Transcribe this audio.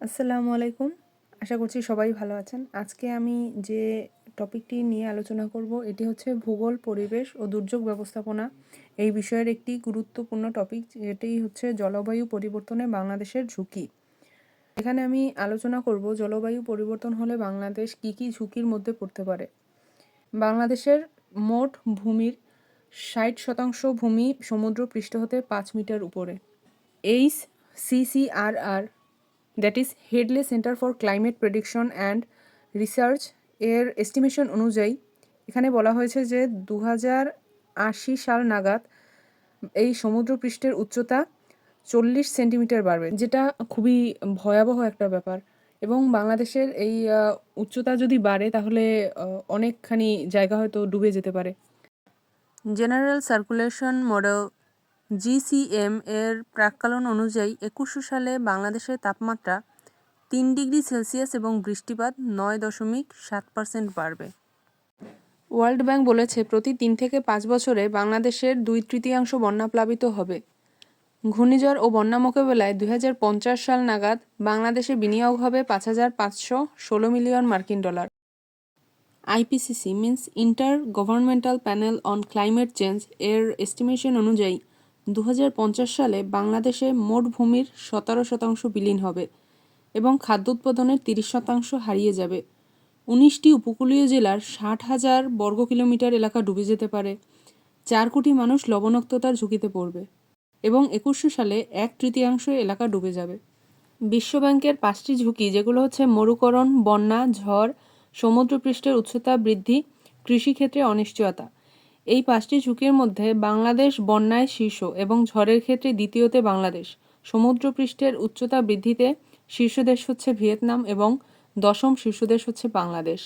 আসসালামু আলাইকুম। আশা করছি সবাই ভালো আছেন। আজকে আমি যে টপিকটি নিয়ে আলোচনা করব এটি হচ্ছে ভূগোল, পরিবেশ ও দুর্যোগ ব্যবস্থাপনা। এই বিষয়ের একটি গুরুত্বপূর্ণ টপিক, যেটি হচ্ছে জলবায়ু পরিবর্তনে বাংলাদেশের ঝুঁকি। এখানে আমি আলোচনা করব জলবায়ু পরিবর্তন হলে বাংলাদেশ কী কী ঝুঁকির মধ্যে পড়তে পারে। বাংলাদেশের মোট ভূমির 60% ভূমি সমুদ্র পৃষ্ঠ হতে 5 মিটার উপরে। HCCRR, that is Hadley centre for climate prediction and research এর এস্টিমেশন অনুযায়ী এখানে বলা হয়েছে যে 2080 সাল নাগাদ এই সমুদ্রপৃষ্ঠের উচ্চতা 40 সেন্টিমিটার বাড়বে, যেটা খুবই ভয়াবহ একটা ব্যাপার। এবং বাংলাদেশের এই উচ্চতা যদি বাড়ে তাহলে অনেকখানি জায়গা হয়তো ডুবে যেতে পারে। জেনারেল সার্কুলেশন মডেল GCM এর প্রাক্কলন অনুযায়ী 2100 সালে বাংলাদেশের তাপমাত্রা 3 ডিগ্রি সেলসিয়াস এবং বৃষ্টিপাত 9.7% বাড়বে। ওয়ার্ল্ড ব্যাংক বলেছে প্রতি 3 থেকে 5 বছরে বাংলাদেশের 2/3 বন্যাপ্লাবিত হবে। ঘূর্ণিঝড় ও বন্যা মোকাবেলায় 2050 সাল নাগাদ বাংলাদেশে বিনিয়োগ হবে $5,516 million. IPCC means inter governmental panel on climate change এর এস্টিমেশন অনুযায়ী 2050 সালে বাংলাদেশে মোট ভূমির 17% বিলীন হবে এবং খাদ্য উৎপাদনের 30% হারিয়ে যাবে। 19টি উপকূলীয় জেলার 60,000 বর্গ কিলোমিটার এলাকা ডুবে যেতে পারে। 4 কোটি মানুষ লবণাক্ততার ঝুঁকিতে পড়বে এবং 2100 সালে 1/3 এলাকা ডুবে যাবে। বিশ্বব্যাংকের 5টি ঝুঁকি, যেগুলো হচ্ছে মরুকরণ, বন্যা, ঝড়, সমুদ্রপৃষ্ঠের উচ্চতা বৃদ্ধি, কৃষিক্ষেত্রে অনিশ্চয়তা। এই 5টি ঝুঁকির মধ্যে বাংলাদেশ বন্যায় শীর্ষ এবং ঝড়ের ক্ষেত্রে দ্বিতীয়তে বাংলাদেশ। সমুদ্রপৃষ্ঠের উচ্চতা বৃদ্ধিতে শীর্ষ দেশ হচ্ছে ভিয়েতনাম এবং 10ম শীর্ষ দেশ হচ্ছে বাংলাদেশ।